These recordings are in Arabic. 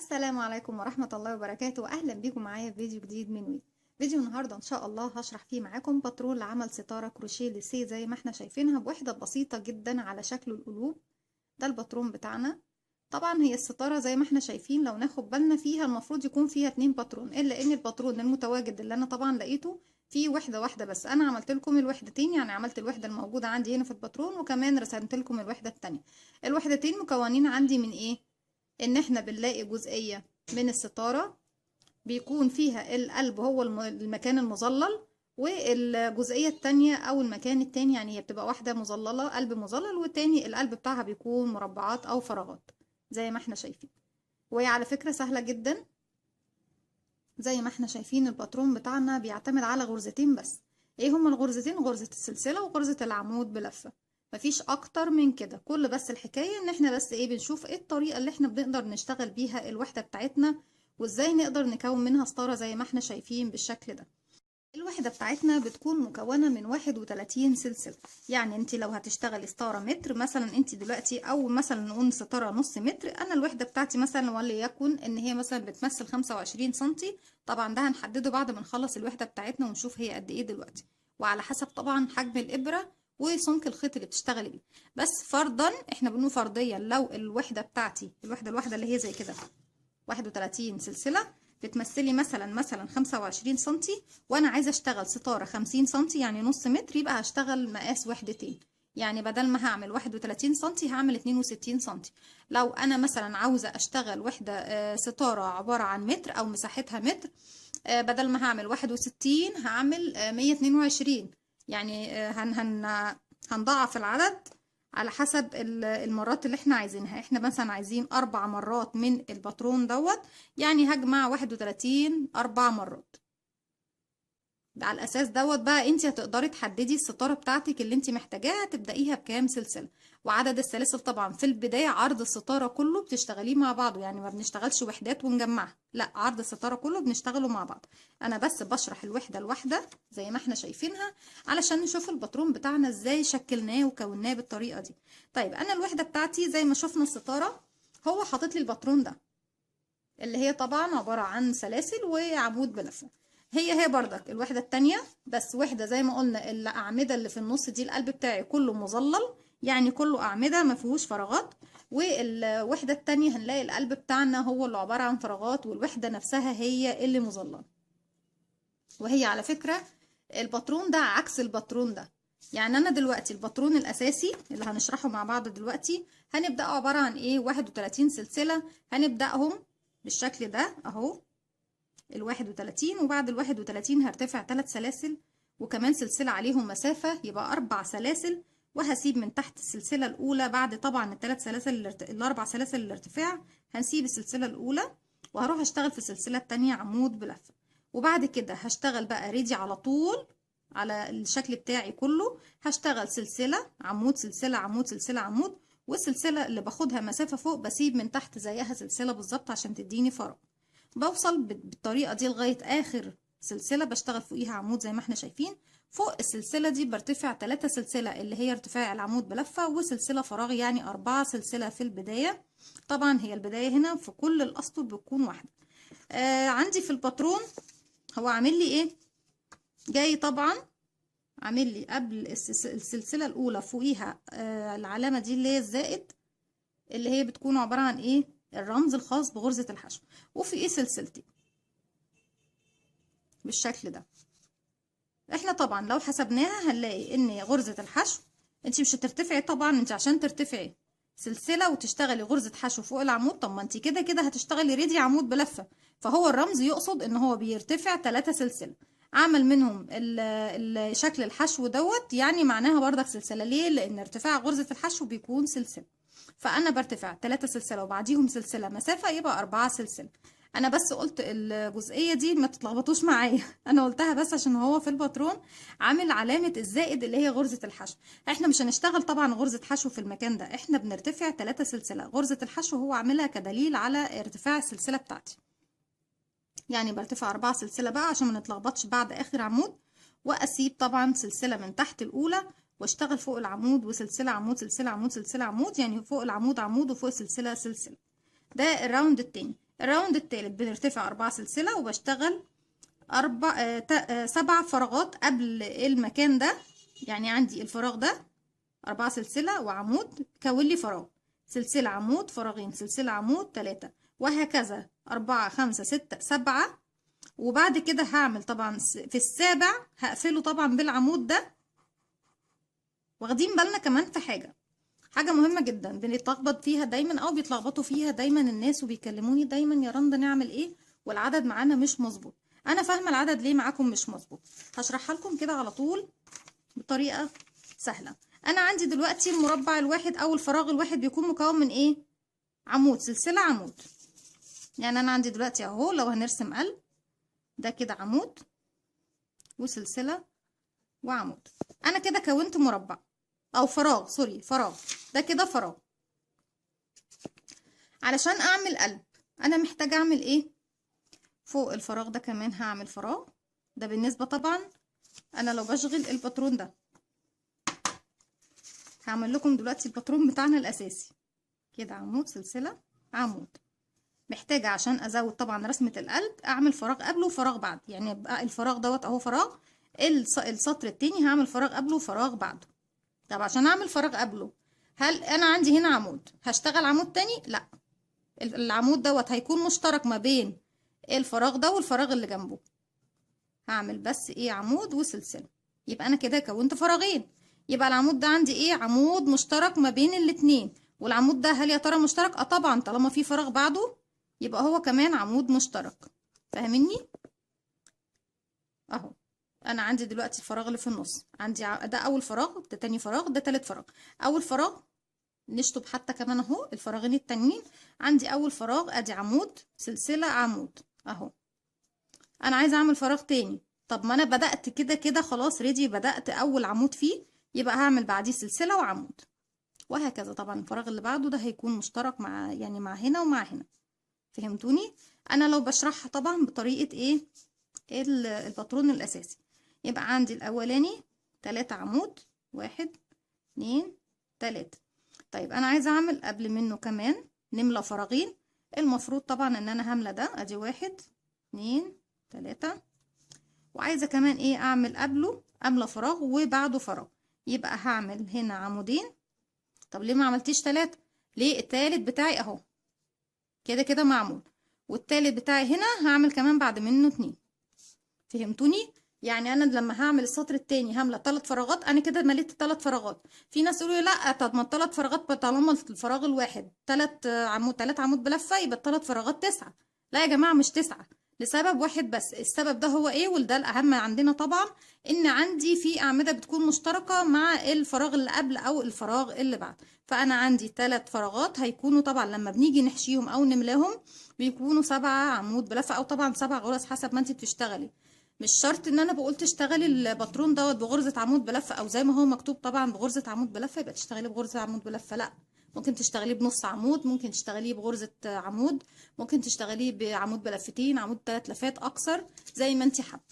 السلام عليكم ورحمة الله وبركاته. أهلا بيكم معايا في فيديو جديد من وي. فيديو النهاردة إن شاء الله هشرح فيه معاكم باترون لعمل ستارة كروشيه ليسيه زي ما احنا شايفينها بوحدة بسيطة جدا على شكل القلوب. ده الباترون بتاعنا. طبعا هي الستارة زي ما احنا شايفين لو ناخد بالنا فيها المفروض يكون فيها 2 باترون، إلا إن الباترون المتواجد اللي أنا طبعا لقيته فيه وحدة واحدة بس. أنا عملت لكم الوحدتين، يعني عملت الوحدة الموجودة عندي هنا في الباترون وكمان رسمت لكم الوحدة التانية. الوحدتين مكونين عندي من إيه؟ إن احنا بنلاقي جزئية من الستارة بيكون فيها القلب هو المكان المظلل، والجزئية التانية او المكان التاني يعني هي بتبقى واحدة مظللة قلب مظلل، والتاني القلب بتاعها بيكون مربعات او فراغات زي ما احنا شايفين. وهي على فكرة سهلة جدا. زي ما احنا شايفين الباترون بتاعنا بيعتمد على غرزتين بس. ايه هما الغرزتين؟ غرزة السلسلة وغرزة العمود بلفة، مفيش اكتر من كده. كل بس الحكاية ان احنا بس ايه بنشوف ايه الطريقة اللي احنا بنقدر نشتغل بيها الوحدة بتاعتنا، وازاي نقدر نكون منها ستارة زي ما احنا شايفين بالشكل ده. الوحدة بتاعتنا بتكون مكونة من 31 سلسلة. يعني انت لو هتشتغلي ستارة متر مثلا انت دلوقتي، او مثلا نقول ستارة نص متر، انا الوحدة بتاعتي مثلا وليكن ان هي مثلا بتمثل 25 سنتي. طبعا ده هنحدده بعد ما نخلص الوحدة بتاعتنا ونشوف هي قد ايه دلوقتي، وعلى حسب طبعا حجم الابرة وسمك الخيط اللي بتشتغلي بيه. بس فرضا احنا بنقول فرضيا لو الوحدة بتاعتي الوحدة اللي هي زي كده 31 سلسلة بتمثلي مثلا 25 سنتي، وانا عايزه اشتغل ستاره 50 سنتي يعني نص متر، يبقى هشتغل مقاس وحدتين. يعني بدل ما هعمل 31 سنتي هعمل 62 سنتي. لو انا مثلا عاوزه اشتغل وحده ستاره عباره عن متر او مساحتها متر، بدل ما هعمل 61 هعمل 122. يعني هنضاعف العدد على حسب المرات اللي احنا عايزينها. احنا مثلا عايزين 4 مرات من الباترون دوت، يعني هجمع 31 4 مرات. على الاساس دوت بقى انت هتقدري تحددي الستاره بتاعتك اللي انت محتاجاها تبدايها بكام سلسله. وعدد السلاسل طبعا في البدايه عرض الستاره كله بتشتغليه مع بعضه، يعني ما بنشتغلش وحدات ونجمعها، لا عرض الستاره كله بنشتغله مع بعض. انا بس بشرح الوحده الواحده زي ما احنا شايفينها علشان نشوف الباترون بتاعنا ازاي شكلناه وكوناه بالطريقه دي. طيب انا الوحده بتاعتي زي ما شفنا الستاره هو حاطط لي الباترون ده اللي هي طبعا عباره عن سلاسل وعمود بلفه. هي بردك الوحدة التانية، بس وحدة زي ما قلنا الأعمدة اللي في النص دي القلب بتاعي كله مظلل، يعني كله أعمدة ما فيهوش فراغات. والوحدة التانية هنلاقي القلب بتاعنا هو اللي عبارة عن فراغات، والوحدة نفسها هي اللي مظللة. وهي على فكرة الباترون ده عكس الباترون ده. يعني أنا دلوقتي الباترون الأساسي اللي هنشرحه مع بعض دلوقتي هنبدأ عبارة عن إيه؟ 31 سلسلة. هنبدأهم بالشكل ده أهو، 31، وبعد 31 هرتفع 3 سلاسل وكمان سلسلة عليهم مسافة، يبقى 4 سلاسل. وهسيب من تحت السلسلة الأولى بعد طبعا الثلاث سلاسل الأربع سلاسل الارتفاع، هنسيب السلسلة الأولى وهروح أشتغل في السلسلة التانية عمود بلفة. وبعد كده هشتغل بقى ريدي على طول على الشكل بتاعي كله. هشتغل سلسلة عمود سلسلة عمود سلسلة عمود، والسلسلة اللي باخدها مسافة فوق بسيب من تحت زيها سلسلة بالظبط عشان تديني فراغ. بوصل بالطريقة دي لغاية آخر سلسلة بشتغل فوقيها عمود زي ما احنا شايفين. فوق السلسلة دي برتفع 3 سلسلة اللي هي ارتفاع العمود بلفة، وسلسلة فراغ يعني 4 سلسلة في البداية. طبعا هي البداية هنا في كل الأسطر بتكون واحدة. عندي في الباترون هو عامل لي ايه؟ جاي طبعا عامل لي قبل السلسلة الأولى فوقيها العلامة دي اللي هي الزائد، اللي هي بتكون عبارة عن ايه؟ الرمز الخاص بغرزة الحشو. وفي ايه سلسلتين بالشكل ده. احنا طبعا لو حسبناها هنلاقي ان غرزة الحشو انت مش هترتفعي طبعا. انت عشان ترتفعي سلسلة وتشتغلي غرزة حشو فوق العمود، طب ما انت كده كده هتشتغلي ريدي عمود بلفة، فهو الرمز يقصد ان هو بيرتفع 3 سلسلة، عمل منهم شكل الحشو دوت، يعني معناها بردك سلسلة. ليه؟ لان ارتفاع غرزة الحشو بيكون سلسلة. فانا برتفع 3 سلسلة وبعديهم سلسلة مسافة، يبقى 4 سلسلة. انا بس قلت الجزئيه دي ما تتلخبطوش معايا انا قلتها بس عشان هو في الباترون عامل علامه الزائد اللي هي غرزه الحشو. احنا مش هنشتغل طبعا غرزه حشو في المكان ده، احنا بنرتفع 3 سلسله. غرزه الحشو هو عاملها كدليل على ارتفاع السلسله بتاعتي، يعني برتفع 4 سلسله بقى عشان ما نتلخبطش بعد اخر عمود. واسيب طبعا سلسله من تحت الاولى واشتغل فوق العمود وسلسله عمود سلسله عمود سلسله عمود، يعني فوق العمود عمود وفوق سلسله سلسله. ده الراوند التاني. الراوند التالت بنرتفع 4 سلسلة وبشتغل 7 فراغات قبل المكان ده. يعني عندي الفراغ ده 4 سلسلة وعمود كون لي فراغ، سلسلة عمود فراغين، سلسلة عمود 3، وهكذا 4 5 6 7. وبعد كده هعمل طبعا في السابع هقفله طبعا بالعمود ده. واخدين بالنا كمان في حاجة مهمة جدا بنتلخبط فيها دايما او بيتلخبطوا فيها دايما الناس وبيكلموني دايما: يا رندا نعمل ايه والعدد معانا مش مظبوط؟ انا فاهمة العدد ليه معاكم مش مظبوط، هشرحها لكم كده على طول بطريقة سهلة. انا عندي دلوقتي المربع الواحد او الفراغ الواحد بيكون مكون من ايه؟ عمود، سلسلة، عمود. يعني انا عندي دلوقتي اهو لو هنرسم قلب، ده كده عمود وسلسلة وعمود. انا كده كونت مربع او فراغ، سوري فراغ، ده كده فراغ. علشان اعمل قلب انا محتاجة اعمل ايه؟ فوق الفراغ ده كمان هعمل فراغ. ده بالنسبة طبعا انا لو بشغل الباترون ده. هعمل لكم دلوقتي الباترون بتاعنا الاساسي كده: عمود سلسلة عمود. محتاجة عشان ازود طبعا رسمة القلب اعمل فراغ قبله وفراغ بعد، يعني يبقى الفراغ دوت اهو فراغ، السطر التاني هعمل فراغ قبله وفراغ بعده. طب عشان اعمل فراغ قبله، هل انا عندي هنا عمود هشتغل عمود تاني؟ لا، العمود دوت هيكون مشترك ما بين الفراغ ده والفراغ اللي جنبه. هعمل بس ايه؟ عمود وسلسلة. يبقى انا كده كونت فراغين. يبقى العمود ده عندي ايه؟ عمود مشترك ما بين الاتنين. والعمود ده هل يا ترى مشترك؟ اه طبعا، طالما في فراغ بعده يبقى هو كمان عمود مشترك. فاهميني؟ اهو انا عندي دلوقتي الفراغ اللي في النص، عندي ده اول فراغ، ده تاني فراغ، ده تالت فراغ. اول فراغ نشطب حتى كمان اهو الفراغين التانيين. عندي اول فراغ ادي عمود سلسلة عمود اهو. انا عايزه اعمل فراغ تاني. طب ما انا بدأت كده كده خلاص ريدي، بدأت اول عمود فيه، يبقى هعمل بعديه سلسلة وعمود، وهكذا. طبعا الفراغ اللي بعده ده هيكون مشترك مع يعني مع هنا ومع هنا. فهمتوني؟ انا لو بشرحها طبعا بطريقة ايه؟ الباترون الاساسي. يبقى عندي الاولاني 3 عمود، 1 2 3. طيب انا عايزه اعمل قبل منه كمان نملى فراغين. المفروض طبعا ان انا هملى ده، ادي 1 2 3. وعايزه كمان ايه؟ اعمل قبله املى فراغ وبعده فراغ. يبقى هعمل هنا عمودين. طب ليه ما عملتيش 3؟ ليه؟ التالت بتاعي اهو كده كده معمول، والتالت بتاعي هنا هعمل كمان بعد منه 2. فهمتوني؟ يعني انا لما هعمل السطر التاني هملى 3 فراغات، انا كده مليت 3 فراغات. في ناس يقولوا لي لا، طب ما ال3 فراغات طالما الفراغ الواحد 3 عمود بلفه يبقى ال3 فراغات 9. لا يا جماعه مش 9، لسبب واحد بس. السبب ده هو ايه؟ وده الاهم عندنا طبعا، ان عندي في اعمده بتكون مشتركه مع الفراغ اللي قبل او الفراغ اللي بعد. فانا عندي 3 فراغات هيكونوا طبعا لما بنيجي نحشيهم او نملاهم بيكونوا 7 عمود بلفه، او طبعا 7 غرز حسب ما انت بتشتغلي. مش شرط ان انا بقول تشتغلي الباترون دوت بغرزة عمود بلفة، او زي ما هو مكتوب طبعا بغرزة عمود بلفة يبقى تشتغلي بغرزة عمود بلفة. لا، ممكن تشتغليه بنص عمود، ممكن تشتغليه بغرزة عمود، ممكن تشتغليه بعمود بلفتين، عمود 3 لفات، اقصر زي ما انت حابه.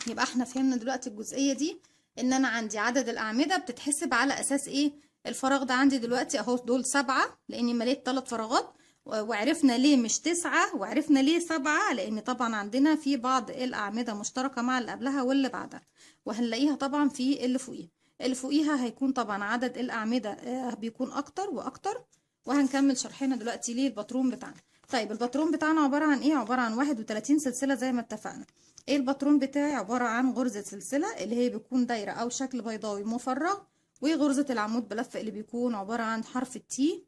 يبقى احنا فهمنا دلوقتي الجزئية دي، ان انا عندي عدد الاعمدة بتتحسب على اساس ايه؟ الفراغ ده عندي دلوقتي اهو دول 7 لاني مليت 3 فراغات، وعرفنا ليه مش 9 وعرفنا ليه 7، لان طبعا عندنا في بعض الاعمدة مشتركة مع اللي قبلها واللي بعدها، وهنلاقيها طبعا في اللي فوقيها. اللي فوقيها هيكون طبعا عدد الاعمدة بيكون اكتر واكتر. وهنكمل شرحنا دلوقتي ليه الباترون بتاعنا. طيب الباترون بتاعنا عبارة عن ايه؟ عبارة عن 31 سلسلة زي ما اتفقنا. ايه الباترون بتاعي؟ عبارة عن غرزة سلسلة اللي هي بيكون دايرة او شكل بيضاوي مفرغ، وغرزة العمود بلفة اللي بيكون عبارة عن حرف التي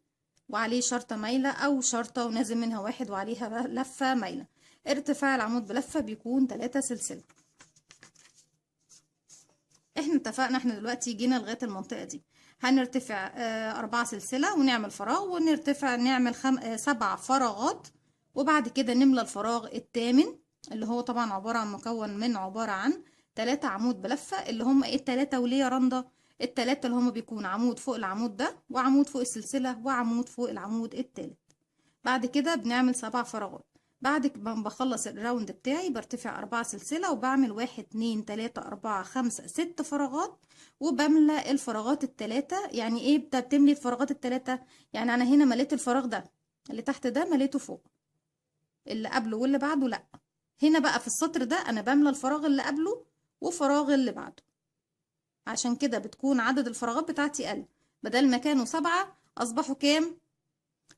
وعليه شرطة مايلة او شرطة ونازل منها واحد وعليها لفة مايلة. ارتفاع العمود بلفة بيكون 3 سلسلة. احنا اتفقنا احنا دلوقتي جينا لغاية المنطقة دي هنرتفع 4 سلسلة ونعمل فراغ، ونرتفع نعمل 7 فراغات، وبعد كده نملى الفراغ الثامن اللي هو طبعا عبارة عن 3 عمود بلفة. اللي هم ايه ال3 وليه يا رندا؟ ال3 اللي هم بيكون عمود فوق العمود ده، وعمود فوق السلسلة، وعمود فوق العمود التالت. بعد كده بنعمل 7 فراغات. بعد ما بخلص الراوند بتاعي برتفع 4 سلسلة وبعمل 1 2 3 4 5 6 فراغات، وبملى الفراغات التلاتة. يعني ايه بتملي الفراغات التلاتة؟ يعني انا هنا مليت الفراغ ده اللي تحت ده مليته فوق، اللي قبله واللي بعده لا. هنا بقى في السطر ده انا بملى الفراغ اللي قبله وفراغ اللي بعده، عشان كده بتكون عدد الفراغات بتاعتي قل. بدل ما كانوا 7 اصبحوا كام؟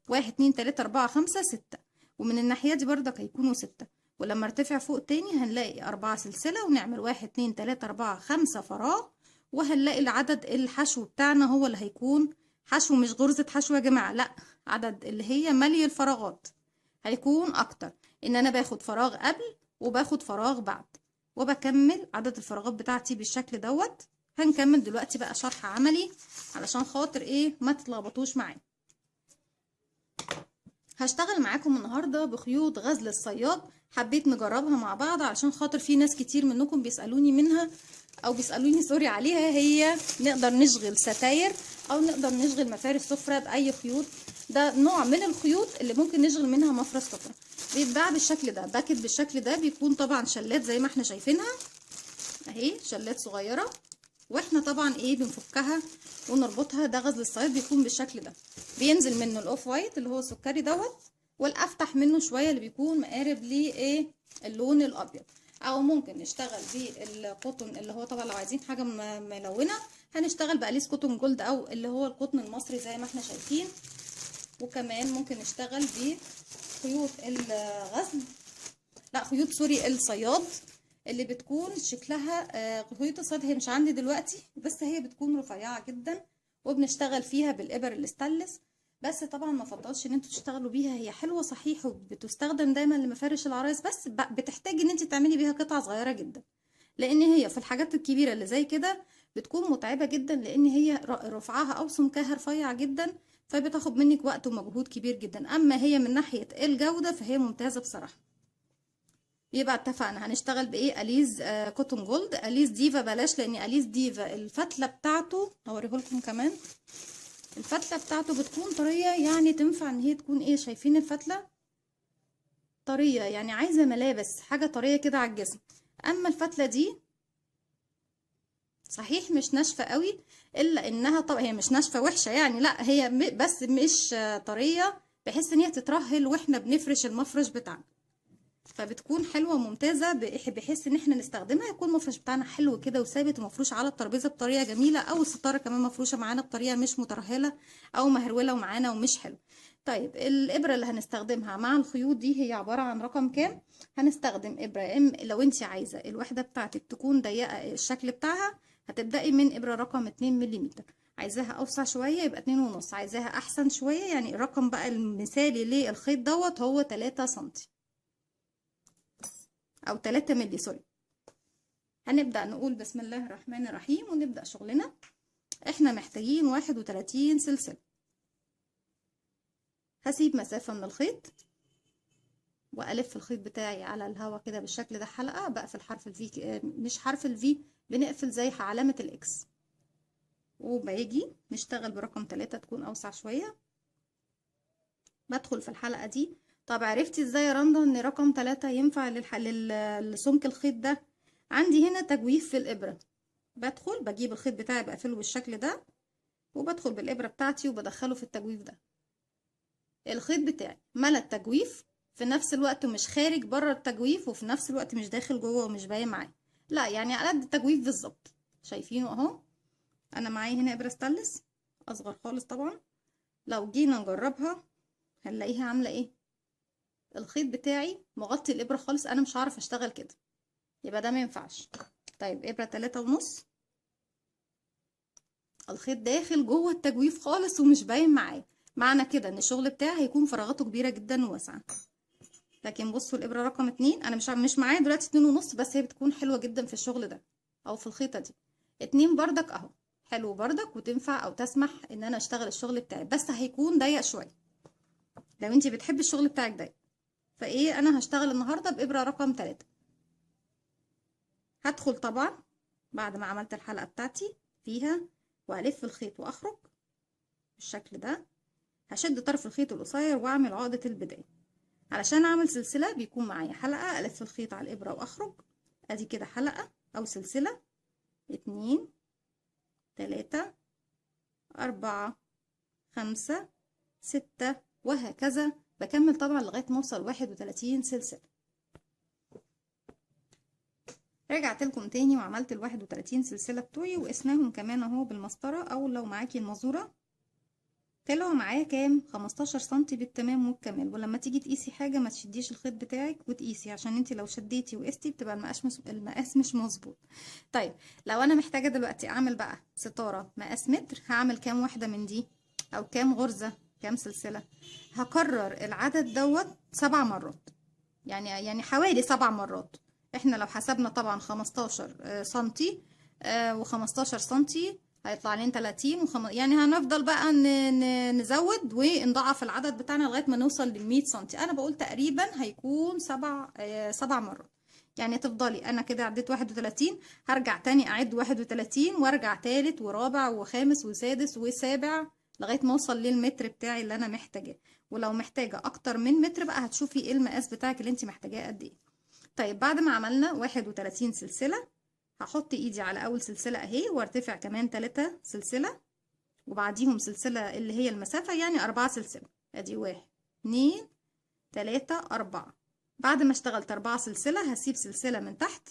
1 2 3 4 5 6. ومن الناحية دي بردك هيكونوا 6. ولما ارتفع فوق تاني هنلاقي 4 سلسلة، ونعمل 1 2 3 4 5 فراغ، وهنلاقي العدد الحشو بتاعنا هو اللي هيكون حشو، مش غرزة حشو يا جماعة، لا، عدد اللي هي ملي الفراغات هيكون اكتر. ان انا باخد فراغ قبل وباخد فراغ بعد، وبكمل عدد الفراغات بتاعتي بالشكل دوت. هنكمل دلوقتي بقى شرح عملي علشان خاطر ايه ما تتلخبطوش معايا. هشتغل معاكم النهارده بخيوط غزل الصياد، حبيت نجربها مع بعض عشان خاطر في ناس كتير منكم بيسالوني منها، او بيسالوني سوري عليها. هي نقدر نشغل ستاير او نقدر نشغل مفارش سفره باي خيوط. ده نوع من الخيوط اللي ممكن نشغل منها مفرش سفره. بيتباع بالشكل ده، باكت بالشكل ده، بيكون طبعا شلات زي ما احنا شايفينها اهي، شلات صغيره، واحنا طبعا ايه بنفكها ونربطها. ده غزل الصياد بيكون بالشكل ده، بينزل منه الاوف وايت اللي هو السكري دوت، والافتح منه شويه اللي بيكون مقارب ليه ايه اللون الابيض. او ممكن نشتغل بالقطن اللي هو طبعا لو عايزين حاجه ملونه هنشتغل بقليس قطن جولد او اللي هو القطن المصري زي ما احنا شايفين. وكمان ممكن نشتغل بخيوط الغزل، لا خيوط سوري الصياد، اللي بتكون شكلها خيوط الصياد هي مش عندي دلوقتي، بس هي بتكون رفيعه جدا وبنشتغل فيها بالابر الاستانلس. بس طبعا ما افضلش ان انتوا تشتغلوا بيها، هي حلوه صحيح وبتستخدم دايما لمفارش العرايس، بس بتحتاجي ان انت تعملي بيها قطعه صغيره جدا، لان هي في الحاجات الكبيره اللي زي كده بتكون متعبه جدا، لان هي رفعها او سمكها رفيع جدا، فبتاخد منك وقت ومجهود كبير جدا. اما هي من ناحيه الجوده فهي ممتازه بصراحه. يبقى اتفقنا هنشتغل بايه؟ اليز كوتون جولد. اليز ديفا بلاش، لان اليز ديفا الفتله بتاعته هوريه لكم كمان، الفتله بتاعته بتكون طريه، يعني تنفع ان هي تكون ايه، شايفين الفتله طريه، يعني عايزه ملابس حاجه طريه كده على الجسم. اما الفتله دي صحيح مش ناشفه قوي، الا انها طبعا هي مش ناشفه وحشه يعني، لا هي بس مش طريه بحيث ان هي تترهل واحنا بنفرش المفرش بتاعنا، فبتكون حلوه وممتازه بحيث ان احنا نستخدمها يكون المفرش بتاعنا حلو كده وثابت ومفروش على الترابيزه بطريقه جميله، او الستاره كمان مفروشه معانا بطريقه مش مترهله او مهروله ومعانا ومش حلو. طيب الابره اللي هنستخدمها مع الخيوط دي هي عباره عن رقم كام؟ هنستخدم ابره لو انت عايزه الوحده بتاعتك تكون ضيقه الشكل بتاعها هتبداي من ابره رقم 2 ملم، عايزاها اوسع شويه يبقى 2.5، عايزاها احسن شويه يعني الرقم بقى المثالي للخيط دوت هو 3 سم او 3 مللي سوري. هنبدأ نقول بسم الله الرحمن الرحيم ونبدأ شغلنا. احنا محتاجين 31 سلسلة. هسيب مسافة من الخيط والف الخيط بتاعي على الهوا كده بالشكل ده حلقة، بقفل حرف الفي، مش حرف الفي، بنقفل زي علامة الاكس، وبيجي نشتغل برقم 3 تكون اوسع شوية. بدخل في الحلقة دي. طب عرفتي ازاي يا رندا ان رقم 3 ينفع لسمك الخيط ده؟ عندي هنا تجويف في الابرة، بدخل بجيب الخيط بتاعي بقفله بالشكل ده، وبدخل بالابره بتاعتي وبدخله في التجويف ده. الخيط بتاعي ملى التجويف في نفس الوقت مش خارج بره التجويف، وفي نفس الوقت مش داخل جوه ومش باين معايا، لا يعني على قد التجويف بالظبط. شايفينه اهو. انا معايا هنا ابره ستانلس اصغر خالص طبعا، لو جينا نجربها هنلاقيها عامله ايه. الخيط بتاعي مغطي الابره خالص، انا مش هعرف اشتغل كده، يبقى ده ما ينفعش. طيب ابره 3.5، الخيط داخل جوه التجويف خالص ومش باين معايا، معنى كده ان الشغل بتاعي هيكون فراغاته كبيره جدا وواسعه. لكن بصوا الابره رقم 2 انا مش معايا دلوقتي 2.5، بس هي بتكون حلوه جدا في الشغل ده او في الخيطه دي. 2 بردك اهو حلو بردك، وتنفع او تسمح ان انا اشتغل الشغل بتاعي، بس هيكون ضيق شويه لو انتي بتحبي الشغل بتاعك ضيق. فايه انا هشتغل النهارده بابره رقم 3. هدخل طبعا بعد ما عملت الحلقه بتاعتي فيها والف الخيط واخرج بالشكل ده. هشد طرف الخيط القصير واعمل عقدة البداية. علشان اعمل سلسلة بيكون معايا حلقة، الف الخيط على الابرة واخرج، ادي كده حلقة او سلسلة، 2 3 4 5 6 وهكذا بكمل طبعا لغاية ما اوصل 31 سلسلة. رجعت لكم تاني وعملت ال31 سلسلة بتوعي وقسناهم كمان اهو بالمسطرة، او لو معاكي المزورة. طلعوا معايا كام؟ 15 سنتي بالتمام والكمال. ولما تيجي تقيسي حاجة ما تشديش الخيط بتاعك وتقيسي، عشان انتي لو شديتي وقستي بتبقى المقاس مش مظبوط. طيب لو انا محتاجة دلوقتي اعمل بقى ستارة مقاس متر، هعمل كام واحدة من دي؟ او كام غرزة؟ كام سلسلة؟ هكرر العدد دوت 7 مرات، يعني حوالي 7 مرات. احنا لو حسبنا طبعا 15 سنتي و15 سنتي هيطلع لنا 30 يعني هنفضل بقى نزود ونضاعف العدد بتاعنا لغايه ما نوصل ل 100 سنتي. انا بقول تقريبا هيكون 7 مرات. يعني تفضلي، انا كده عديت 31، هرجع تاني اعد 31 وارجع تالت ورابع وخامس وسادس وسابع لغايه ما اوصل للمتر بتاعي اللي انا محتاجاه. ولو محتاجه اكتر من متر بقى هتشوفي ايه المقاس بتاعك اللي انت محتاجاه قد ايه. طيب بعد ما عملنا 31 سلسله، هحط ايدي على اول سلسله اهي وارتفع كمان 3 سلسله وبعديهم سلسله اللي هي المسافه، يعني 4 سلسله. ادي 1 2 3 4. بعد ما اشتغلت 4 سلسله هسيب سلسله من تحت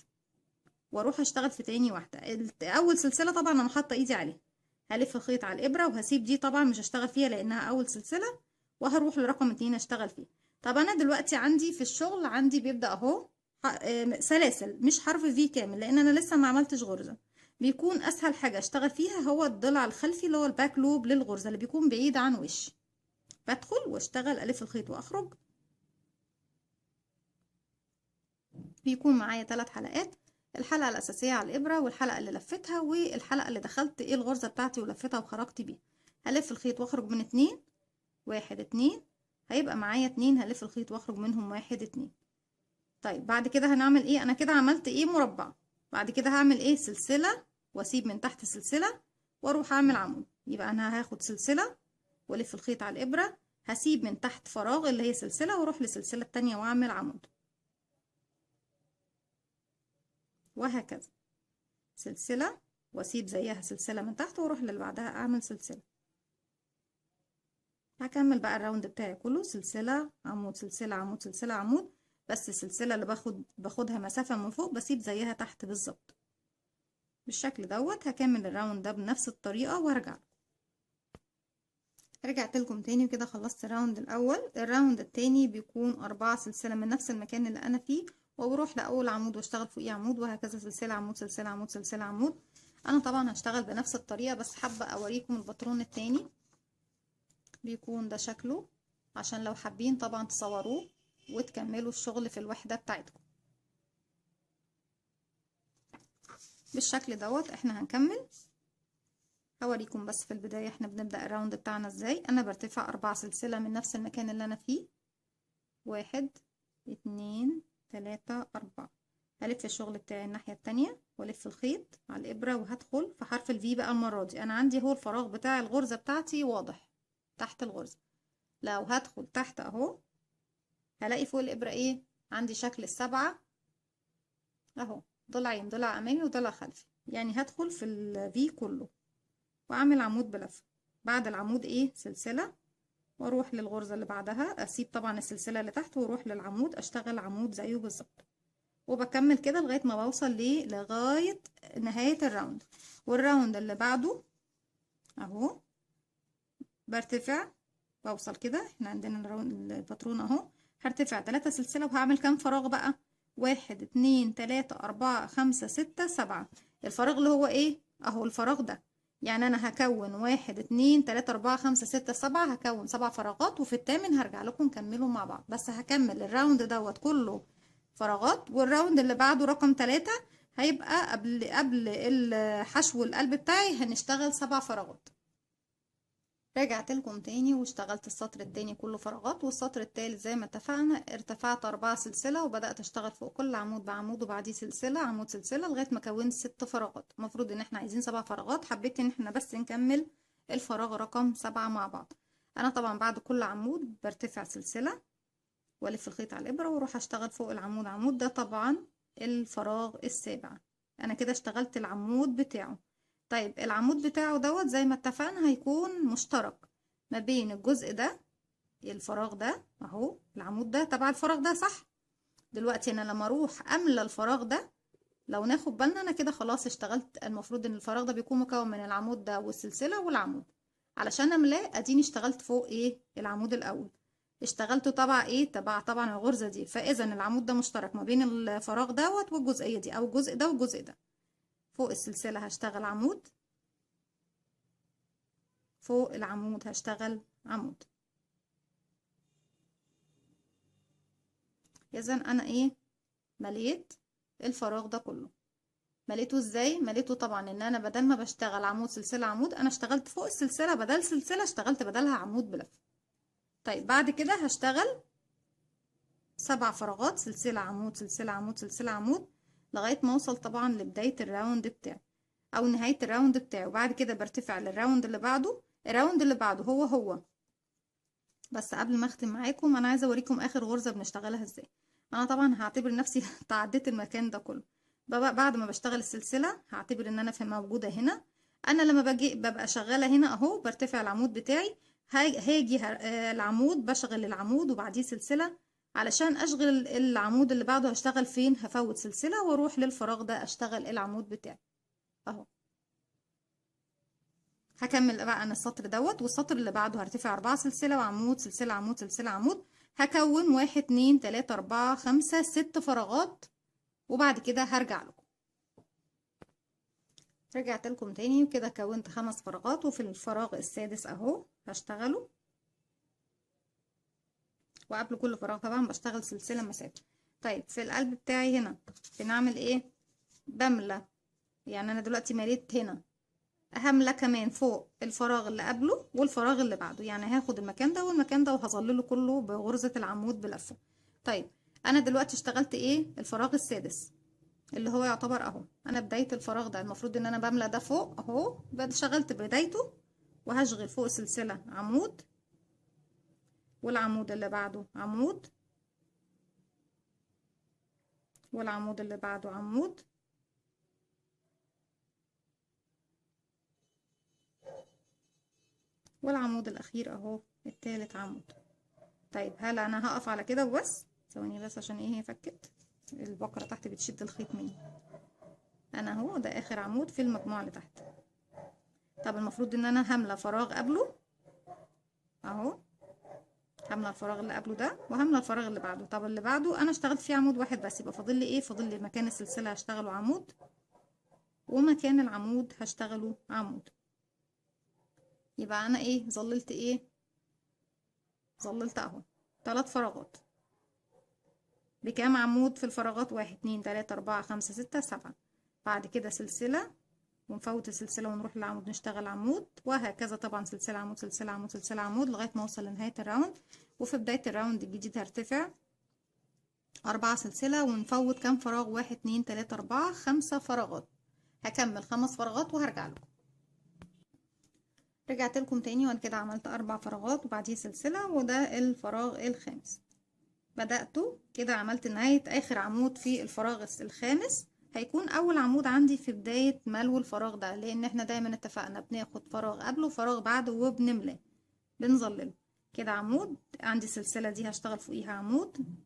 واروح اشتغل في تاني واحده. اول سلسله طبعا انا حاطه ايدي عليها، هلف الخيط على الابره وهسيب دي طبعا مش هشتغل فيها لانها اول سلسله، وهروح لرقم 2 اشتغل فيه. طب انا دلوقتي عندي في الشغل عندي بيبدأ اهو سلاسل مش حرف في كامل، لان انا لسه ما عملتش غرزة. بيكون اسهل حاجة اشتغل فيها هو الضلع الخلفي اللي هو الباك لوب للغرزة اللي بيكون بعيد عن وش. بدخل واشتغل الف الخيط واخرج. بيكون معايا 3 حلقات، الحلقة الأساسية على الإبرة والحلقة اللي لفتها والحلقة اللي دخلت ايه الغرزة بتاعتي ولفتها وخرجت بيها. هلف الخيط واخرج من 2، 1 2، هيبقى معايا 2 هلف الخيط واخرج منهم 1 2. طيب بعد كده هنعمل ايه؟ انا كده عملت ايه؟ مربع. بعد كده هعمل ايه؟ سلسلة واسيب من تحت سلسلة واروح اعمل عمود. يبقى انا هاخد سلسلة والف الخيط على الابرة، هسيب من تحت فراغ اللي هي سلسلة واروح للسلسلة التانية واعمل عمود، وهكذا. سلسلة واسيب زيها سلسلة من تحت واروح للي بعدها اعمل سلسلة. هكمل بقى الراوند بتاعي كله سلسلة عمود سلسلة عمود سلسلة عمود، بس السلسلة اللي باخدها مسافة من فوق بسيب زيها تحت بالظبط. بالشكل دوت هكمل الراوند ده بنفس الطريقة وارجع. رجعت لكم تاني وكده خلصت الراوند الاول. الراوند التاني بيكون 4 سلسلة من نفس المكان اللي انا فيه، وبروح لاول عمود واشتغل فوقيه عمود، وهكذا سلسلة عمود سلسلة عمود سلسلة عمود. انا طبعا هشتغل بنفس الطريقة بس حابة اوريكم الباترون التاني بيكون ده شكله، عشان لو حابين طبعا تصوروه وتكملوا الشغل في الوحدة بتاعتكم. بالشكل دوت احنا هنكمل. هوريكم بس في البداية احنا بنبدأ الراوند بتاعنا ازاي. انا برتفع 4 سلسلة من نفس المكان اللي انا فيه، 1 2 3 4. هلف الشغل بتاعي الناحية التانية والف الخيط على الابرة وهدخل في حرف الفي. بقى المرة دي انا عندي هو الفراغ بتاع الغرزة بتاعتي واضح تحت الغرزة. لو هدخل تحت اهو هلاقي فوق الابرة ايه؟ عندي شكل السبعة اهو، ضلعين، ضلع امامي وضلع خلفي، يعني هدخل في الفي كله واعمل عمود بلفة. بعد العمود ايه؟ سلسلة واروح للغرزة اللي بعدها، اسيب طبعا السلسلة اللي تحت واروح للعمود اشتغل عمود زيه بالظبط، وبكمل كده لغاية ما بوصل لغاية نهاية الراوند. والراوند اللي بعده اهو برتفع بوصل كده. احنا عندنا الباترون اهو، هرتفع 3 سلسلة وهعمل كام فراغ بقى؟ 1 2 3 4 5 6 7. الفراغ اللي هو ايه؟ اهو الفراغ ده. يعني انا هكون 1 2 3 4 5 6 7، هكون 7 فراغات، وفي الثامن هرجع لكم نكملوا مع بعض. بس هكمل الراوند دوت كله فراغات، والراوند اللي بعده رقم 3 هيبقى قبل الحشو القلب بتاعي هنشتغل 7 فراغات. رجعت لكم تاني واشتغلت السطر التاني كله فراغات، والسطر التالت زي ما اتفقنا ارتفعت 4 سلسلة وبدأت اشتغل فوق كل عمود بعمود وبعديه سلسلة عمود سلسلة لغاية ما كونت 6 فراغات. المفروض ان احنا عايزين 7 فراغات، حبيت ان احنا بس نكمل الفراغ رقم 7 مع بعض. انا طبعا بعد كل عمود برتفع سلسلة والف الخيط على الابرة واروح اشتغل فوق العمود عمود. ده طبعا الفراغ السابع. انا كده اشتغلت العمود بتاعه. طيب العمود بتاعه دوت زي ما اتفقنا هيكون مشترك ما بين الجزء ده الفراغ ده اهو، العمود ده تبع الفراغ ده صح. دلوقتي انا لما اروح املى الفراغ ده، لو ناخد بالنا انا كده خلاص اشتغلت. المفروض ان الفراغ ده بيكون مكون من العمود ده والسلسلة والعمود. علشان املاه اديني اشتغلت فوق ايه العمود الاول، اشتغلته تبع ايه، تبع طبعا الغرزة دي. فاذا العمود ده مشترك ما بين الفراغ دوت والجزئية دي، او الجزء ده والجزء ده. فوق السلسلة هشتغل عمود، فوق العمود هشتغل عمود. اذا انا ايه، مليت الفراغ ده كله. مليته ازاي؟ مليته طبعا ان انا بدل ما بشتغل عمود سلسلة عمود، انا اشتغلت فوق السلسلة بدل سلسلة اشتغلت بدلها عمود بلف. طيب بعد كده هشتغل 7 فراغات، سلسلة عمود سلسلة عمود سلسلة عمود، لغاية ما اوصل طبعا لبداية الراوند بتاعي او نهاية الراوند بتاعي. وبعد كده برتفع للراوند اللي بعده. الراوند اللي بعده هو. بس قبل ما اختم معاكم انا عايزة اوريكم اخر غرزة بنشتغلها ازاي. انا طبعا هعتبر نفسي تعديت المكان ده كله. بعد ما بشتغل السلسلة هعتبر ان انا في موجودة هنا. انا لما باجي ببقى شغالة هنا اهو، برتفع العمود بتاعي. هاجي العمود، بشغل العمود وبعديه سلسلة. علشان اشغل العمود اللي بعده هشتغل فين، هفوت سلسلة واروح للفراغ ده اشتغل العمود بتاعي اهو. هكمل بقى انا السطر دوت، والسطر اللي بعده هرتفع 4 سلسلة وعمود سلسلة عمود سلسلة عمود. هكون 1 2 3 4 5 6 فراغات. وبعد كده هرجع لكم. رجعت لكم تاني وكده كونت 5 فراغات، وفي الفراغ السادس اهو هشتغله. وقبل كل فراغ طبعا بشتغل سلسلة مسافة. طيب في القلب بتاعي هنا بنعمل ايه، بملى. يعني انا دلوقتي مليت هنا، هملى كمان فوق الفراغ اللي قبله والفراغ اللي بعده. يعني هاخد المكان ده والمكان ده وهظلله كله بغرزة العمود بلفة. طيب انا دلوقتي اشتغلت ايه، الفراغ السادس اللي هو يعتبر اهو. انا بداية الفراغ ده المفروض ان انا بملى ده فوق اهو، شغلت بدايته. وهشغل فوق سلسلة عمود، والعمود اللي بعده عمود، والعمود اللي بعده عمود، والعمود الاخير اهو التالت عمود. طيب هل انا هقف على كده وبس؟ ثواني بس عشان ايه، هي فكت البقرة تحت بتشد الخيط مني. انا اهو ده اخر عمود في المجموعة اللي تحت. طب المفروض ان انا هملى فراغ قبله اهو، هملى الفراغ اللي قبله ده وهملى الفراغ اللي بعده. طب اللي بعده انا اشتغلت فيه عمود واحد بس، يبقى فاضل لي ايه، فاضل لي مكان السلسلة هشتغله عمود، ومكان العمود هشتغله عمود. يبقى انا ايه، ظللت ايه، ظللت اهو 3 فراغات بكام عمود في الفراغات، 1 2 3 4 5 6 7. بعد كده سلسلة ونفوت السلسلة ونروح للعمود نشتغل عمود، وهكذا طبعا سلسلة عمود سلسلة عمود سلسلة عمود لغاية ما اوصل لنهاية الراوند. وفي بداية الراوند الجديد هرتفع 4 سلسلة ونفوت كام فراغ، 1 2 3 4 5 فراغات. هكمل 5 فراغات وهرجع لكم. رجعت لكم تاني وانا كده عملت 4 فراغات وبعديه سلسلة، وده الفراغ الخامس. بدأته كده، عملت نهاية آخر عمود في الفراغ الخامس. هيكون أول عمود عندي في بداية ملو الفراغ ده، لأن احنا دايما اتفقنا بناخد فراغ قبله وفراغ بعده وبنملاه بنظلله كده. عمود عندي السلسلة دي هشتغل فوقيها عمود،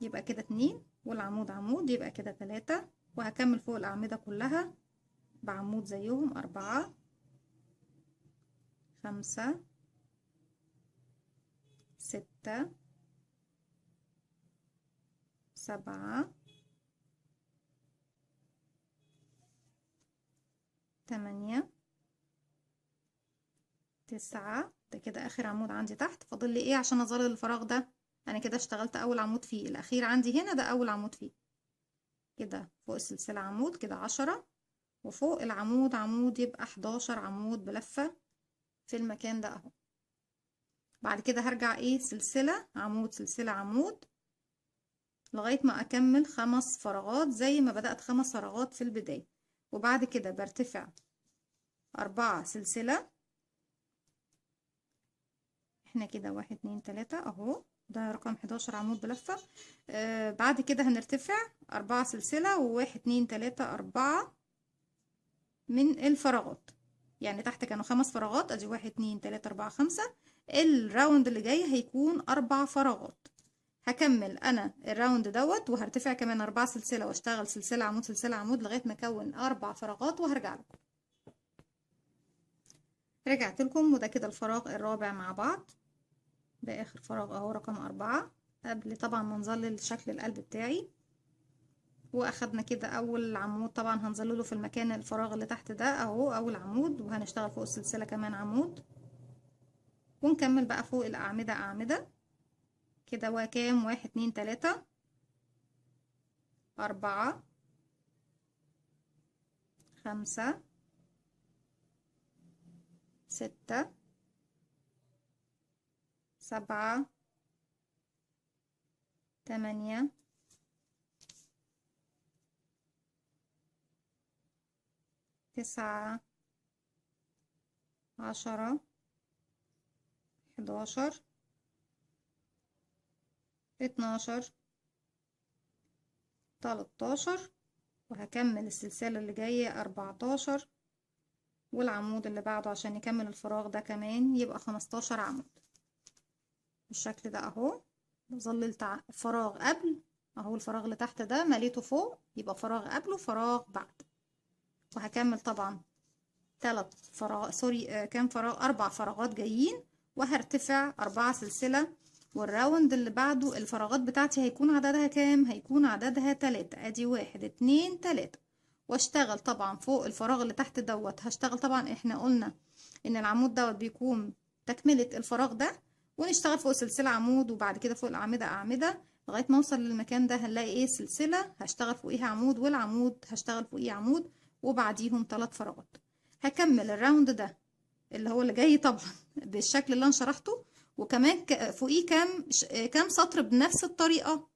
يبقى كده 2، والعمود عمود يبقى كده 3. وهكمل فوق الأعمدة كلها بعمود زيهم، 4 5 6 7 8 9. ده كده اخر عمود عندي تحت. فاضل لي ايه عشان اظلل الفراغ ده، انا كده اشتغلت اول عمود فيه. الاخير عندي هنا ده اول عمود فيه. كده فوق السلسلة عمود كده 10، وفوق العمود عمود يبقى 11 عمود بلفة في المكان ده اهو. بعد كده هرجع ايه، سلسلة عمود سلسلة عمود لغاية ما اكمل 5 فراغات زي ما بدأت 5 فراغات في البداية. وبعد كده برتفع 4 سلسلة. احنا كده 1 2 3 اهو، ده رقم 11 عمود بلفة. بعد كده هنرتفع 4 سلسلة و1 2 3 4 من الفراغات. يعني تحت كانوا 5 فراغات، ادي 1 2 3 4 5. الراوند اللي جاي هيكون 4 فراغات. هكمل انا الراوند دوت وهرتفع كمان 4 سلسلة واشتغل سلسلة عمود سلسلة عمود لغاية ما اكون 4 فراغات وهرجع لكم. رجعت لكم وده كده الفراغ الرابع مع بعض. ده اخر فراغ اهو رقم 4 قبل طبعا ما نظلل شكل القلب بتاعي. واخدنا كده اول عمود، طبعا هنظلله في المكان الفراغ اللي تحت ده اهو اول عمود، وهنشتغل فوق السلسلة كمان عمود، ونكمل بقى فوق الاعمدة اعمدة كده. وكام 1 2 3 4 5 6 7 8 9 10 11 12 13 وهكمل السلسلة اللي جاية 14 والعمود اللي بعده عشان نكمل الفراغ ده كمان يبقى 15 عمود بالشكل ده اهو. ظللت فراغ قبل اهو، الفراغ اللي تحت ده مليته فوق يبقى فراغ قبله فراغ بعد. وهكمل طبعا 3 فراغ كام فراغ 4 فراغات جايين، وهرتفع 4 سلسلة. والراوند اللي بعده الفراغات بتاعتي هيكون عددها كام؟ هيكون عددها 3. ادي 1 2 3 واشتغل طبعا فوق الفراغ اللي تحت دوت. هشتغل طبعا احنا قلنا ان العمود دوت بيكون تكملة الفراغ ده، ونشتغل فوق سلسلة عمود وبعد كده فوق الأعمدة أعمدة لغاية ما اوصل للمكان ده. هنلاقي ايه؟ سلسلة هشتغل فوقيها عمود، والعمود هشتغل فوقيه عمود، وبعديهم 3 فراغات. هكمل الراوند ده اللي هو اللي جاي طبعا بالشكل اللي انا شرحته، وكمان فوقيه كام سطر بنفس الطريقة.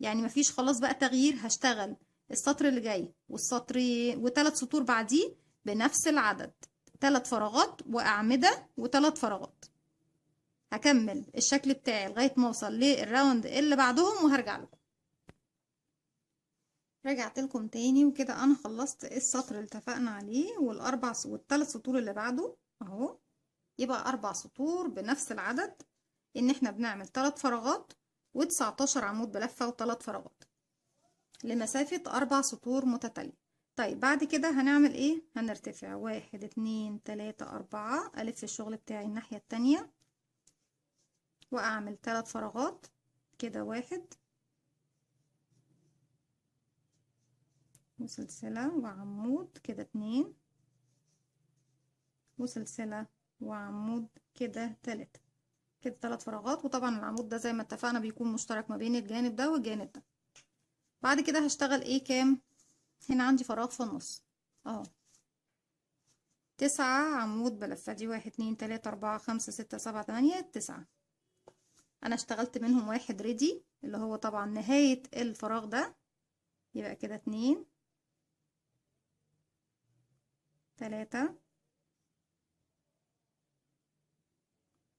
يعني مفيش خلاص بقى تغيير، هشتغل السطر اللي جاي والسطر و3 سطور بعديه بنفس العدد، 3 فراغات وأعمدة و3 فراغات. هكمل الشكل بتاعي لغاية ما اوصل للراوند اللي بعدهم وهرجع لكم. رجعت لكم تاني وكده انا خلصت السطر اللي اتفقنا عليه والثلاث سطور اللي بعده اهو. يبقى 4 سطور بنفس العدد، ان احنا بنعمل 3 فراغات و19 عمود بلفة و3 فراغات لمسافة 4 سطور متتالية. طيب بعد كده هنعمل ايه؟ هنرتفع 1 2 3 4 الف الشغل بتاعي الناحية التانية واعمل 3 فراغات كده، 1 وسلسلة وعمود كده، 2 وسلسلة وعمود كده، 3 كده 3 فراغات. وطبعا العمود ده زي ما اتفقنا بيكون مشترك ما بين الجانب ده والجانب ده. بعد كده هشتغل ايه؟ كام؟ هنا عندي فراغ في النص اهو، 9 عمود بلفة. دي 1 2 3 4 5 6 7 8 9. انا اشتغلت منهم واحد ريدي اللي هو طبعا نهاية الفراغ ده، يبقى كده 2 3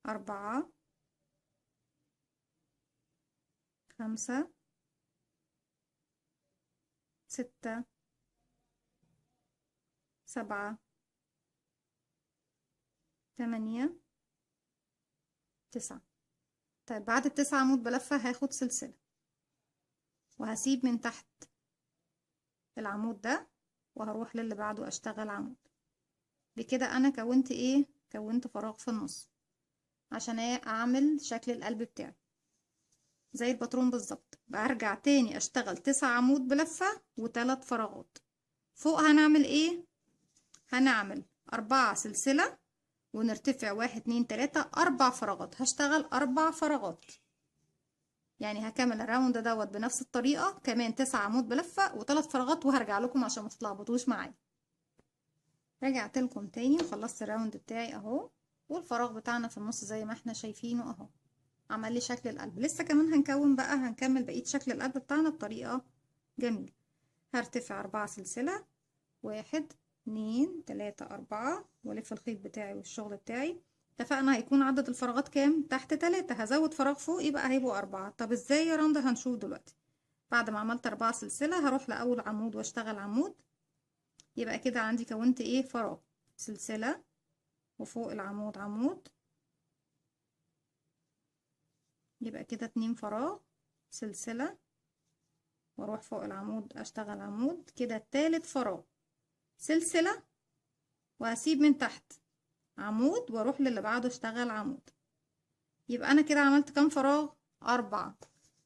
4 5 6 7 8 9. طيب بعد ال9 عمود بلفة هاخد سلسلة وهسيب من تحت العمود ده وهروح للي بعده اشتغل عمود. بكده انا كونت ايه؟ كونت فراغ في النص عشان اعمل شكل القلب بتاعي زي الباترون بالظبط. برجع تاني اشتغل 9 عمود بلفة و3 فراغات. فوق هنعمل ايه؟ هنعمل 4 سلسلة ونرتفع 1 2 3 4 فراغات. هشتغل 4 فراغات، يعني هكمل الراوند دوت بنفس الطريقة كمان 9 عمود بلفة و3 فراغات، وهرجع لكم عشان ما تتلخبطوش معايا. رجعت لكم تاني وخلصت الراوند بتاعي اهو، والفراغ بتاعنا في النص زي ما احنا شايفينه اهو عمل لي شكل القلب. لسه كمان هنكمل بقية شكل القلب بتاعنا بطريقة جميلة. هرتفع 4 سلسلة 1 2 3 4 والف الخيط بتاعي والشغل بتاعي. اتفقنا هيكون عدد الفراغات كام؟ تحت 3. هزود فراغ فوق يبقى هيبقوا 4. طب ازاي يا رندا؟ هنشوف دلوقتي. بعد ما عملت 4 سلسلة هروح لأول عمود واشتغل عمود. يبقى كده عندي كونت ايه؟ فراغ، سلسلة وفوق العمود عمود يبقى كده 2 فراغ، سلسلة، واروح فوق العمود اشتغل عمود. كده تالت فراغ، سلسلة، وهسيب من تحت عمود واروح للي بعده اشتغل عمود. يبقى انا كده عملت كام فراغ؟ 4.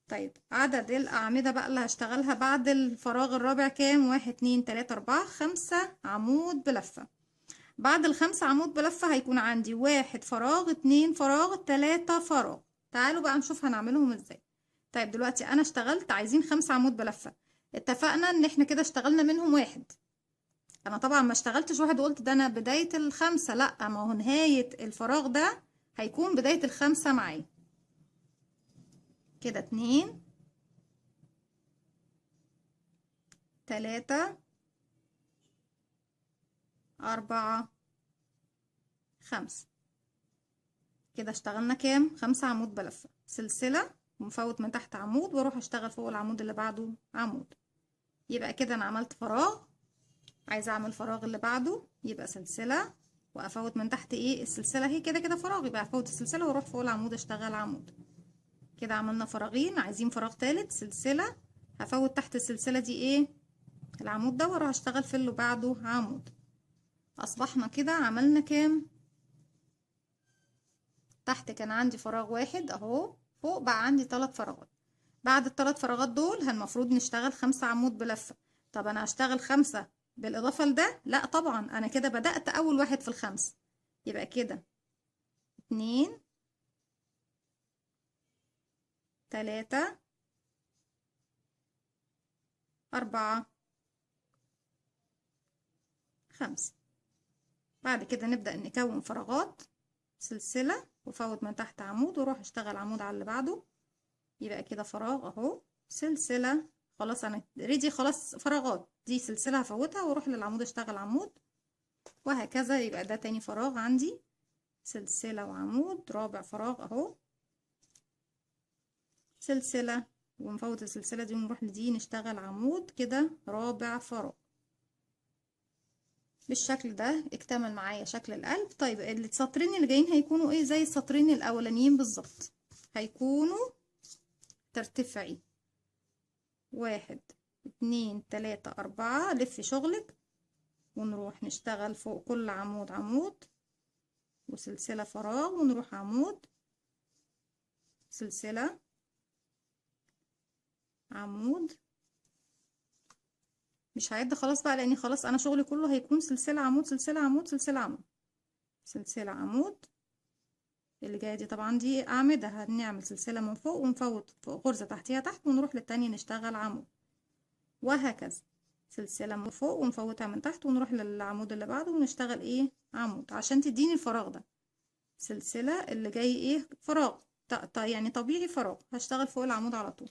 طيب عدد الأعمدة بقى اللي هشتغلها بعد الفراغ الرابع كام؟ 1 2 3 4 5 عمود بلفة. بعد ال5 عمود بلفة هيكون عندي 1 فراغ، 2 فراغ، 3 فراغ. تعالوا بقى نشوف هنعملهم ازاي. طيب دلوقتي انا اشتغلت، عايزين 5 عمود بلفة. اتفقنا ان احنا كده اشتغلنا منهم 1. انا طبعا ما اشتغلتش 1 وقلت ده انا بداية ال5، لا، ما هو نهاية الفراغ ده هيكون بداية ال5 معايا. كده 2 3 4 5. كده اشتغلنا كام؟ 5 عمود بلفة، سلسلة، ومفوت من تحت عمود، واروح اشتغل فوق العمود اللي بعده عمود. يبقى كده انا عملت فراغ، عايزة اعمل فراغ اللي بعده، يبقى سلسلة وافوت من تحت ايه السلسلة، هي كده كده فراغ، يبقى افوت السلسلة واروح فوق العمود اشتغل عمود. كده عملنا فراغين، عايزين فراغ تالت، سلسلة، هفوت تحت السلسلة دي ايه العمود ده، واروح اشتغل في اللي بعده عمود. اصبحنا كده عملنا كام؟ تحت كان عندي فراغ 1 اهو، فوق بقى عندي 3 فراغات. بعد ال3 فراغات دول المفروض نشتغل 5 عمود بلفة. طب انا هشتغل 5 بالاضافة لده؟ لا طبعا، انا كده بدأت اول واحد في ال5. يبقى كده 2 3 4 5. بعد كده نبدأ نكون فراغات، سلسلة، وفوت من تحت عمود، واروح اشتغل عمود على اللي بعده. يبقى كده فراغ اهو، سلسلة، خلاص انا ريدي، خلاص فراغات دي سلسلة هفوتها واروح للعمود اشتغل عمود، وهكذا. يبقى ده تاني فراغ عندي، سلسلة وعمود. رابع فراغ اهو، سلسلة، ونفوت السلسلة دي ونروح لدي نشتغل عمود. كده رابع فراغ. بالشكل ده اكتمل معايا شكل القلب. طيب السطرين اللي جايين هيكونوا ايه؟ زي السطرين الاولانيين بالظبط، هيكونوا ترتفعي 1 2 3 4، لفي شغلك، ونروح نشتغل فوق كل عمود عمود، وسلسلة فراغ، ونروح عمود، سلسلة، عمود. مش هعد خلاص بقى، لاني خلاص انا شغلي كله هيكون سلسلة عمود سلسلة عمود سلسلة عمود سلسلة عمود. اللي جاية دي طبعا دي أعمدة، هنعمل سلسلة من فوق ونفوت فوق غرزة تحتيها تحت، ونروح للتانية نشتغل عمود، وهكذا. سلسلة من فوق ونفوتها من تحت، ونروح للعمود اللي بعده ونشتغل ايه عمود، عشان تديني الفراغ ده. سلسلة اللي جاي ايه فراغ، يعني طبيعي فراغ، هشتغل فوق العمود على طول.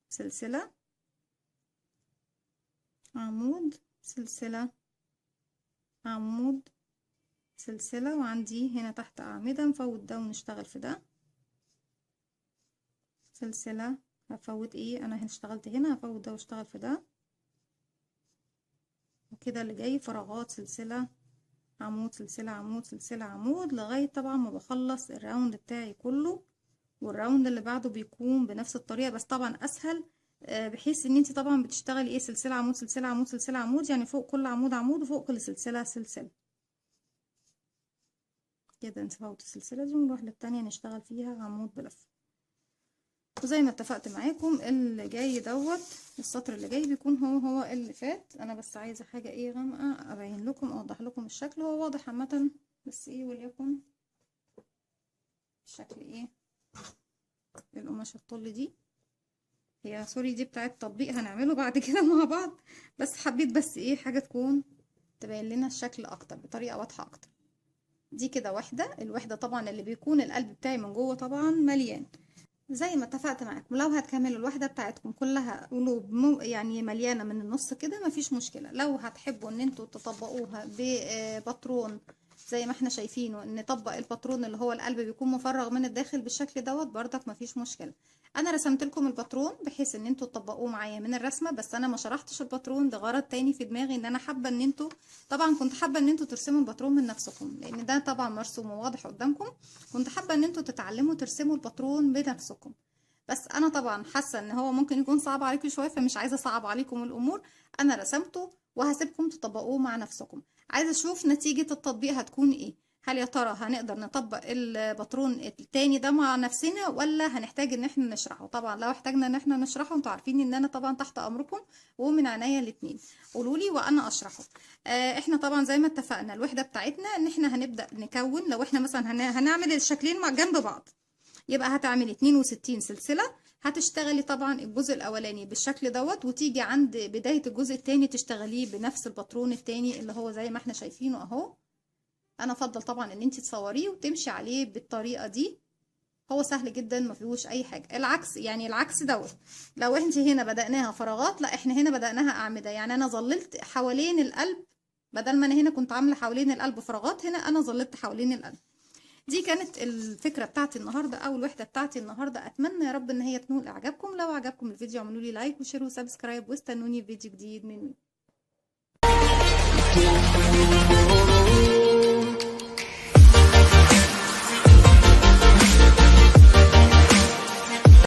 سلسلة، عمود، سلسلة، عمود، سلسلة، وعندي هنا تحت أعمدة، نفوت ده ونشتغل في ده. سلسلة، هفوت ايه، انا هنا اشتغلت هنا، هفوت ده واشتغل في ده. وكده اللي جاي فراغات، سلسلة، عمود، سلسلة، عمود، سلسلة، عمود، لغاية طبعا ما بخلص الراوند بتاعي كله. والراوند اللي بعده بيكون بنفس الطريقة، بس طبعا اسهل، بحيث ان انت طبعا بتشتغلي ايه سلسلة عمود سلسلة عمود سلسلة عمود، يعني فوق كل عمود عمود، وفوق كل سلسلة سلسلة. كده نفوت السلسلة دي ونروح للتانية نشتغل فيها عمود بلف. وزي ما اتفقت معاكم اللي جاي دوت، السطر اللي جاي بيكون هو اللي فات. انا بس عايزة حاجة ايه غامقة ابين لكم، اوضح لكم الشكل. هو واضح عامة، بس ايه وليكن الشكل ايه. القماشة الطل دي هي سوري دي بتاعت تطبيق هنعمله بعد كده مع بعض، بس حبيت بس ايه حاجة تكون تبين لنا الشكل اكتر بطريقة واضحة اكتر. دي كده واحدة، الوحدة طبعا اللي بيكون القلب بتاعي من جوه طبعا مليان. زي ما اتفقت معاكم، لو هتكملوا الوحدة بتاعتكم كلها قلوب يعني مليانة من النص كده مفيش مشكلة. لو هتحبوا ان انتوا تطبقوها بباترون زي ما احنا شايفينه، نطبق الباترون اللي هو القلب بيكون مفرغ من الداخل بالشكل دوت، برضك مفيش مشكلة. انا رسمت لكم الباترون بحيث ان انتوا تطبقوه معايا من الرسمه، بس انا ما شرحتش الباترون لغرض تاني في دماغي، ان انا حابه ان انتوا طبعا كنت حابه ان انتوا ترسموا الباترون من نفسكم، لان ده طبعا مرسوم وواضح قدامكم. كنت حابه ان انتوا تتعلموا ترسموا الباترون بنفسكم، بس انا طبعا حاسه ان هو ممكن يكون صعب عليكم شويه، فمش عايزه اصعب عليكم الامور. انا رسمته وهسيبكم تطبقوه مع نفسكم. عايزه اشوف نتيجه التطبيق هتكون ايه. هل يا ترى هنقدر نطبق الباترون التاني ده مع نفسنا، ولا هنحتاج ان احنا نشرحه؟ طبعا لو احتاجنا ان احنا نشرحه، انتوا عارفين ان انا طبعا تحت امركم ومن عينيا الاتنين. قولولي وانا اشرحه. احنا طبعا زي ما اتفقنا الوحده بتاعتنا ان احنا هنبدا نكون. لو احنا مثلا هنعمل الشكلين مع جنب بعض، يبقى هتعملي 62 سلسلة. هتشتغلي طبعا الجزء الاولاني بالشكل دوت، وتيجي عند بداية الجزء التاني تشتغليه بنفس الباترون التاني اللي هو زي ما احنا شايفينه اهو. انا افضل طبعا ان انت تصوريه وتمشي عليه بالطريقة دي. هو سهل جدا، ما فيهوش اي حاجة. العكس يعني العكس دوت، لو انت هنا بدأناها فراغات، لا احنا هنا بدأناها اعمدة. يعني انا ظللت حوالين القلب، بدل ما انا هنا كنت عاملة حوالين القلب فراغات، هنا انا ظللت حوالين القلب. دي كانت الفكرة بتاعتي النهاردة او الوحدة بتاعتي النهاردة. اتمنى يا رب ان هي تنول اعجابكم. لو عجبكم الفيديو اعملوا لي لايك وشير وسبسكرايب، واستنوني في فيديو جديد من